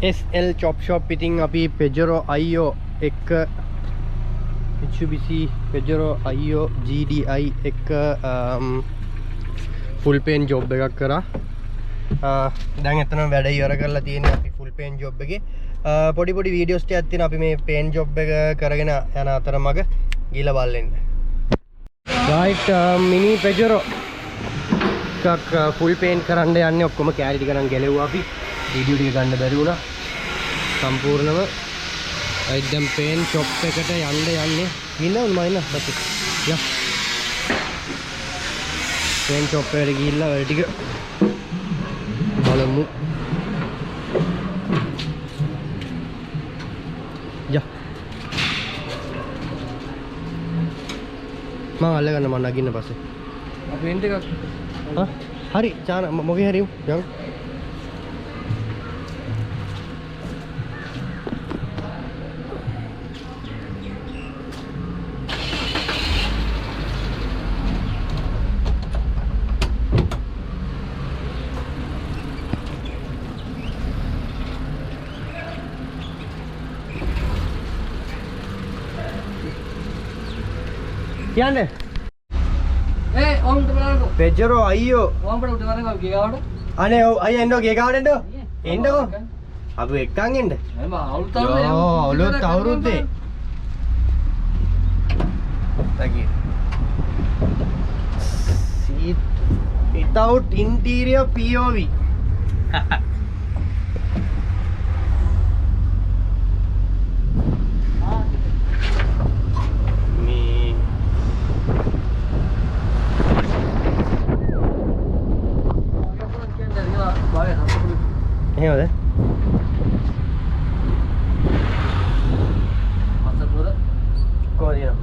SL chop shop ඉතින් අපි Pajero IO එක Mitsubishi Pajero IO GDI එක full paint job එකක් කරා. දැන් එතන වැඩ ඉවර කරලා තියෙනවා අපි full paint job එකේ. පොඩි පොඩි වීඩියෝස් ටිකක් තියෙනවා අපි මේ paint job එක කරගෙන යන අතරමඟ ගිහලා බලන්න. right mini Pajero එකක් full paint කරන්න යන්නේ ඔක්කොම කැරි ටික නම් ගැලෙව්වා අපි. වීඩියෝ ටික ගන්න බැරි වුණා. සම්පූර්ණව දැන් paint shop එකට යන්නේ ගිහින් මම එන්න බස් යා paint shop එකට ගිහිල්ලා වැඩ ටික බලමු. යා මම අල්ලගන්න මම නගින්න පස්සේ paint එකක් හරි චාන මොකේ හරි යන් කියන්නේ ඕම් බලන්නකො Pajero IO ඕම් බඩ උඩ කරගෙන ගියාවට අනේ ඔව් අයියා එන්නෝ ගේ ගාවට එන්නකෝ අපි එක්කන් එන්න මම අවුරුද්දේ ඔලොත් අවුරුද්දේ තකි seat without interior POV එහෙමද? අසපුර කොහොමද?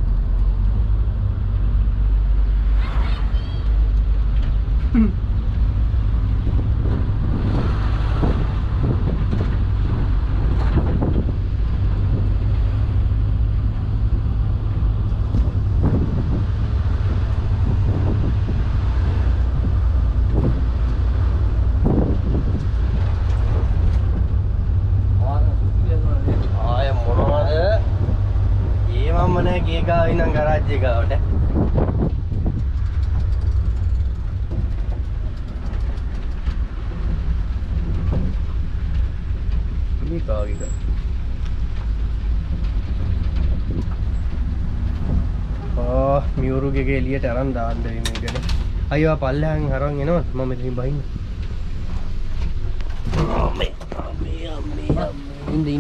ගේ ගාව ඉඳන් ගරාජ් එක ගාවට මේ කාගේද මියුරුගේ එළියට අරන් දාන්න මේකට අයියෝ පල්ලෙහාන් හරන් එනවා මම මෙතනින් බහින්න ඉන්න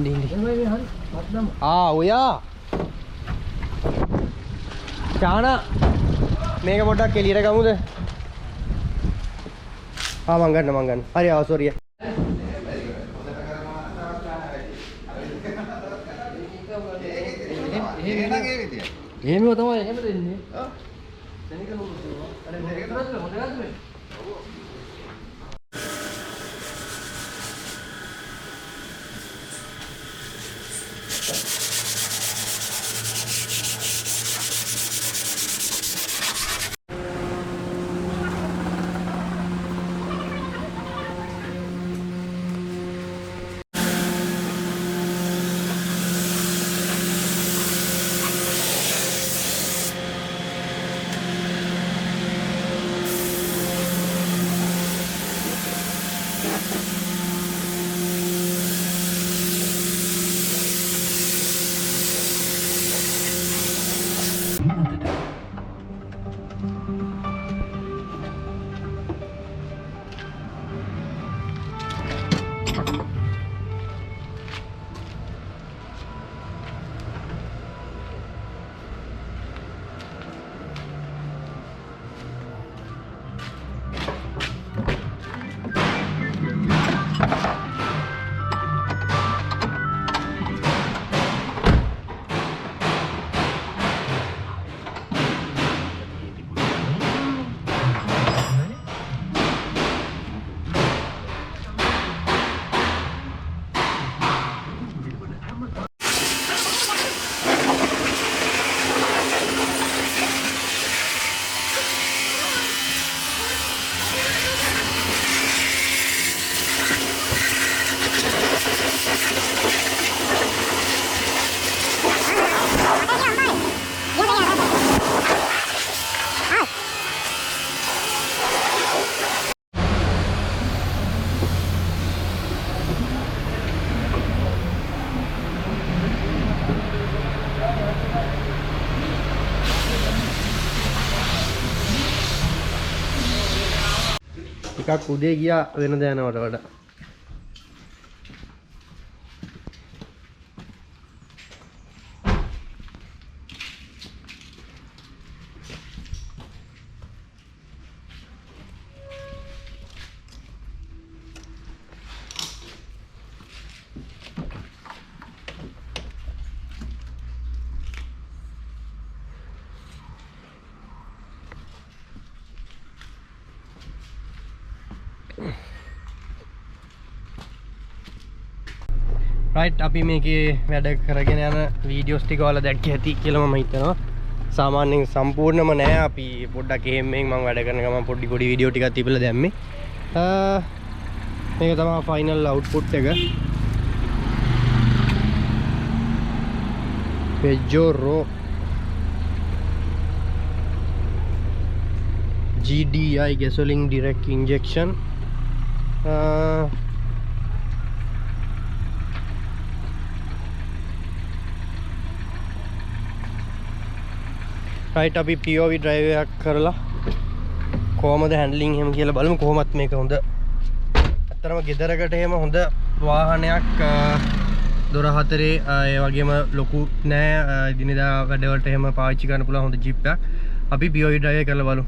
ඔයා චානා මේක පොඩ්ඩක් එළියට ගමුද? මං ගන්න. හරි ආව සෝරිය. එහෙම තමයි එහෙම දෙන්නේ. ඔව්. දෙනික නෝනවා. අර දෙනික තමයි මොකද ගන්නේ? ටිකක් උදේ ගියා වෙනද යනවට වඩා. රයිට් අපි මේකේ වැඩ කරගෙන යන වීඩියෝස් ටික ඔයාලා දැක්ක ඇති කියලා මම හිතනවා. සාමාන්‍යයෙන් සම්පූර්ණම නෑ අපි පොඩ්ඩක් එහෙමෙන් මම වැඩ කරන ගමන් පොඩි වීඩියෝ ටිකක් තිබිලා දැම්මේ. මේක තමයි ෆයිනල් අවුට්පුට් එක. Pajero GDI gasoline direct injection. Right අපි POV drive එකක් කරලා කොහමද handling එහෙම කියලා බලමු. කොහොමත් මේක හොඳ අත්‍තරම ගෙදරකට එහෙම හොඳ වාහනයක් දොර හතරේ ඒ වගේම ලොකු නෑ දිනදා වැඩවලට එහෙම පාවිච්චි කරන්න පුළුවන් හොඳ ජීප් එකක්. අපි POV drive එක කරලා බලමු.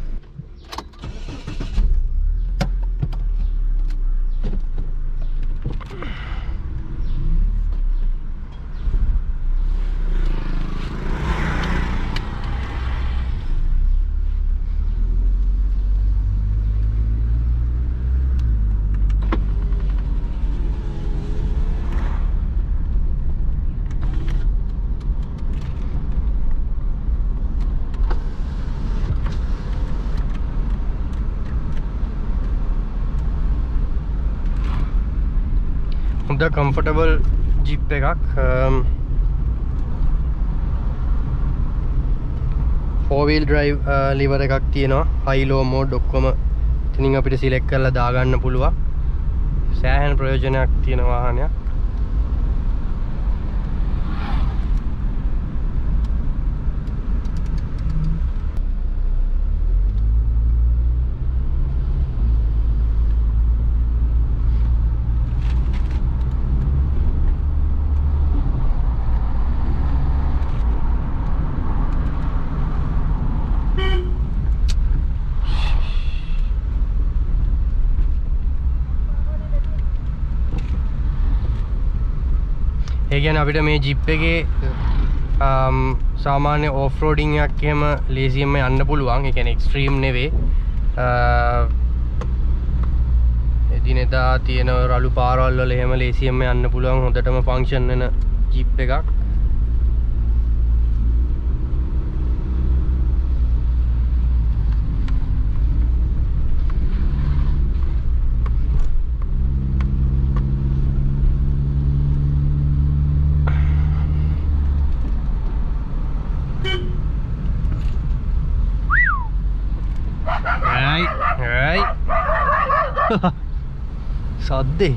හොඳ කම්ෆර්ටබල් ජීප් එකක්. 4-wheel drive liver එකක් තියෙනවා. high low mode ඔක්කොම ඉතින් අපිට සිලෙක්ට් කරලා දාගන්න පුළුවන්. සෑහෙන ප්‍රයෝජනයක් තියෙන වාහනයක්. ඒ කියන්නේ අපිට මේ ජිප් එකේ සාමාන්‍ය ඕෆ් රෝඩින් එකක් එහෙම ලේසියෙන්ම යන්න පුළුවන්. ඒ කියන්නේ එක්ස්ට්‍රීම් නෙවෙයි. එදිනෙදා තියෙන රළු පාරවල් වල එහෙම ලේසියෙන්ම යන්න පුළුවන් හොඳටම ෆන්ක්ෂන් වෙන ජිප් එකක්. සද්දේ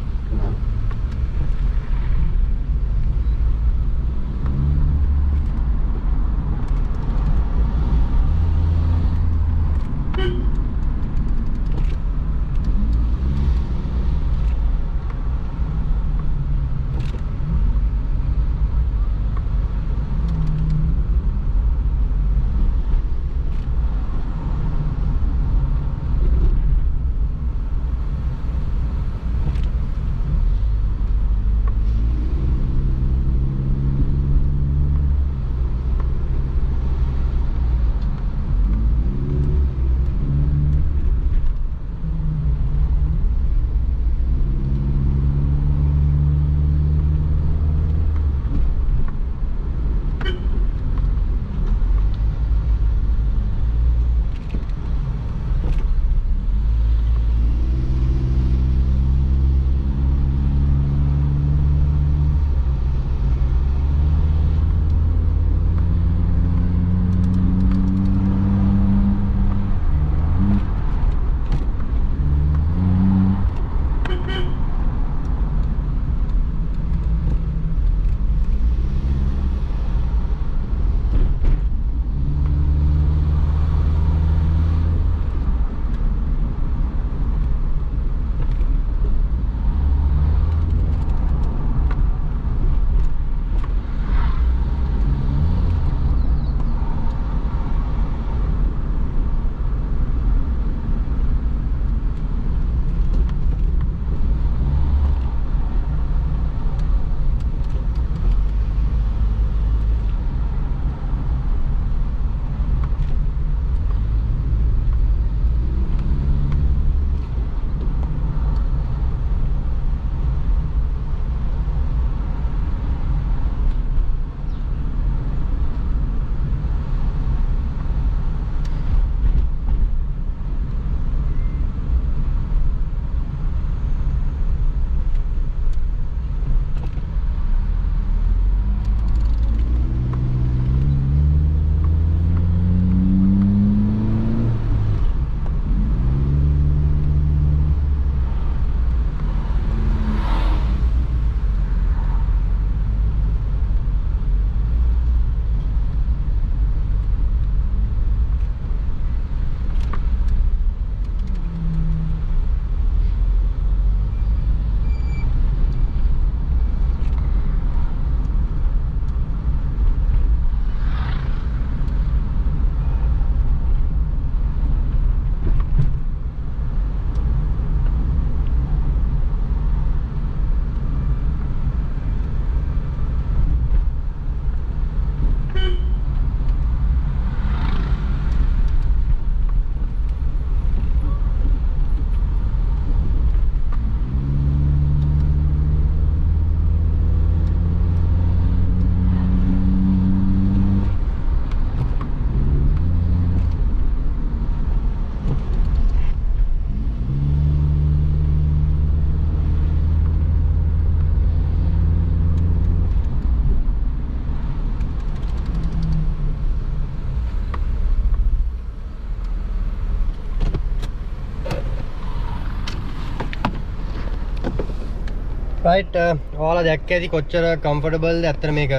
රයිට් ඔයාලා දැක්ක ඇති කොච්චර කම්ෆර්ටබල්ද ඇත්තට මේක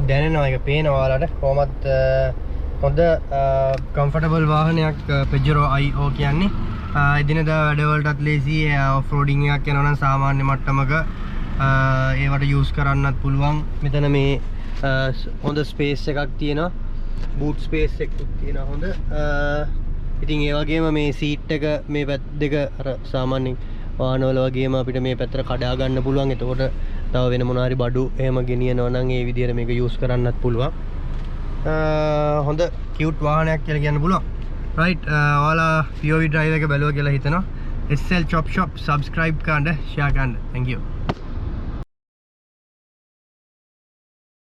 දැනෙනවා ඒක පේනවා ඔයාලට කොහොමත් හොඳ කම්ෆර්ටබල් වාහනයක් Pajero IO කියන්නේ එදිනෙදා වැඩවලටත් ලේසි ඔෆ් රෝඩින් එකක් යනවා නම් සාමාන්‍ය මට්ටමක ඒවට යූස් කරන්නත් පුළුවන් මෙතන මේ හොඳ ස්පේස් එකක් තියෙනවා බූට් ස්පේස් එකක් තියෙනවා හොඳ ඉතින් ඒ වගේම මේ සීට් එක මේ පැත් දෙක අර සාමාන්‍යයෙන් වාහනවල වගේම අපිට මේ පැත්තට කඩා ගන්න පුළුවන්. එතකොට තව වෙන මොනවා හරි බඩු එහෙම ගෙනියනවා නම් ඒ විදිහට මේක යූස් කරන්නත් පුළුවන්. හොඳ කියුට් වාහනයක් කියලා කියන්න පුළුවන්. රයිට් ඔයාලා POV drive එක බැලුවා කියලා හිතනවා. SL Chop Shop subscribe කරන්න, share කරන්න. Thank you.